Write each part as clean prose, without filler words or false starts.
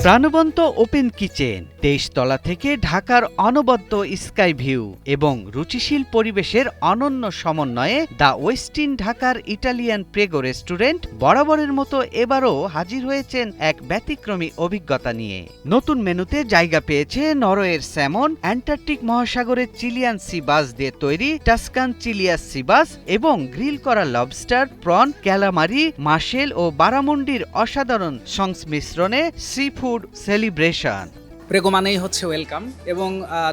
প্রাণবন্ত open kitchen, 23 তলা থেকে ঢাকার অনবদ্য স্কাই ভিউ এবং রুচিশীল পরিবেশের অনন্য সমন্বয়ে দ্য ওয়েস্টিন ঢাকার ইটালিয়ান প্রেগো রেস্টুরেন্ট বরাবরের মতো এবারও হাজির হয়েছেন এক ব্যতিক্রমী অভিজ্ঞতা নিয়ে। নতুন মেনুতে জায়গা পেয়েছে নরওয়ের স্যামন, অ্যান্টার্কটিক মহাসাগরের চিলিয়ান সি বাস দিয়ে তৈরি টাস্কান চিলিয়াস সি বাস এবং গ্রিল করা লবস্টার, প্রন, ক্যালামারি, মাশেল ও বারামুন্ডির অসাধারণ সংমিশ্রণে সি ফুড সেলিব্রেশন। প্রেগো মানেই হচ্ছে ওয়েলকাম এবং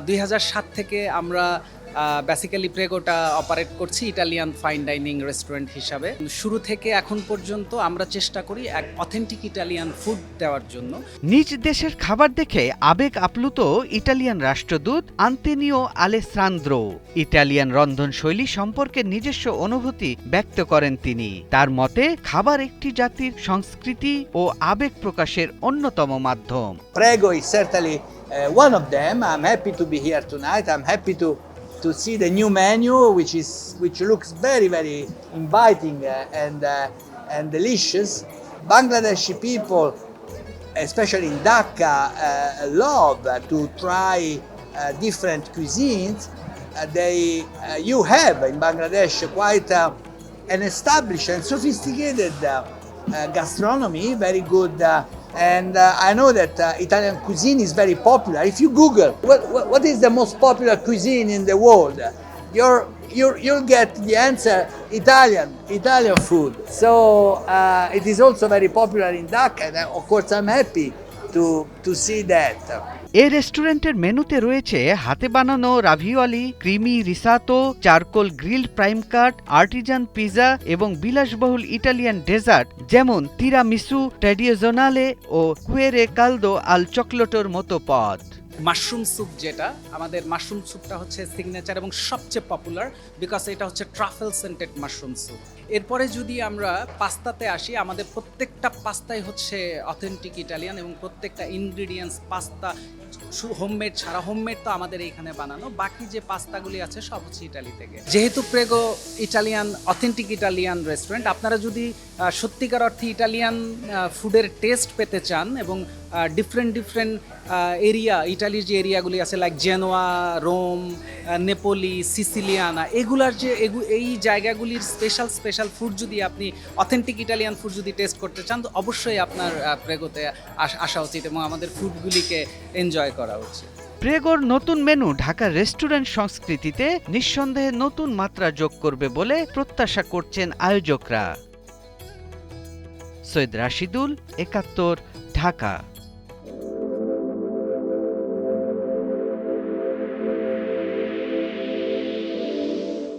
2007 থেকে আমরা বেসিক্যালি প্রেগোটা অপারেট করছি ইটালিয়ান ফাইন ডাইনিং রেস্টুরেন্ট হিসাবে। শুরু থেকে এখন পর্যন্ত আমরা চেষ্টা করি এক অথেন্টিক ইটালিয়ান ফুড দেওয়ার জন্য। নিজ দেশের খাবার দেখে আবেগ আপ্লুত ইটালিয়ান রাষ্ট্রদূত আন্তোনিও আলেসান্দ্রো ইটালিয়ান রন্ধনশৈলী সম্পর্কে নিজস্ব অনুভূতি ব্যক্ত করেন তিনি। তার মতে, খাবার একটি জাতির সংস্কৃতি ও আবেগ প্রকাশের অন্যতম মাধ্যম। Prego is certainly one of them. I'm happy to be here tonight. I'm happy to see the new menu, which looks very inviting and delicious. Bangladeshi people, especially in Dhaka, love to try different cuisines. You have in Bangladesh quite an established and sophisticated gastronomy, very good. And I know that Italian cuisine is very popular. If you Google what is the most popular cuisine in the world, you'll get the answer: Italian food. So it is also very popular in Dhaka, and of course I'm happy to see that. এই রেস্টুরেন্টের মেনুতে রয়েছে হাতে বানানো রাভিওয়ালি, creamy রিসাতো, charcoal grilled prime কাট, Artisan pizza এবং বিলাসবহুল Italian dessert যেমন tiramisu, ট্র্যাডিশনালে ও কুয়েরে কালদো আল চকলেটোর মতো পদ। মাশরুম স্যুপ, যেটা আমাদের মাশরুম স্যুপটা হচ্ছে সিগনেচার এবং সবচেয়ে পপুলার, বিকজ এটা হচ্ছে ট্রাফেল সেন্টেড মাশরুম স্যুপ। এরপরে যদি আমরা পাস্তাতে আসি, আমাদের প্রত্যেকটা পাস্তাই হচ্ছে অথেন্টিক ইটালিয়ান এবং প্রত্যেকটা ইনগ্রিডিয়েন্টস পাস্তা হোমমেড ছাড়া, হোমমেড তো আমাদের এইখানে বানানো, বাকি যে পাস্তাগুলি আছে সব হচ্ছে ইটালি থেকে। যেহেতু prego Italian authentic Italian restaurant, আপনারা যদি সত্যিকার অর্থে ইটালিয়ান ফুডের টেস্ট পেতে চান এবং ডিফারেন্ট এরিয়া, ইটালির যে এরিয়াগুলি আছে লাইক জেনোয়া, রোম, নেপোলি, সিসিলিয়ানা, এগুলার যে এই জায়গাগুলির স্পেশাল ফুড যদি আপনি অথেন্টিক ইটালিয়ান ফুড যদি টেস্ট করতে চান, তো অবশ্যই আপনার প্রেগোতে আসা উচিত এবং আমাদের ফুডগুলিকে এনজয় করা উচিত। প্রেগোর নতুন মেনু ঢাকার রেস্টুরেন্ট সংস্কৃতিতে নিঃসন্দেহে নতুন মাত্রা যোগ করবে বলে প্রত্যাশা করছেন আয়োজকরা। সৈয়দ রাশিদুল, ৭১, ঢাকা।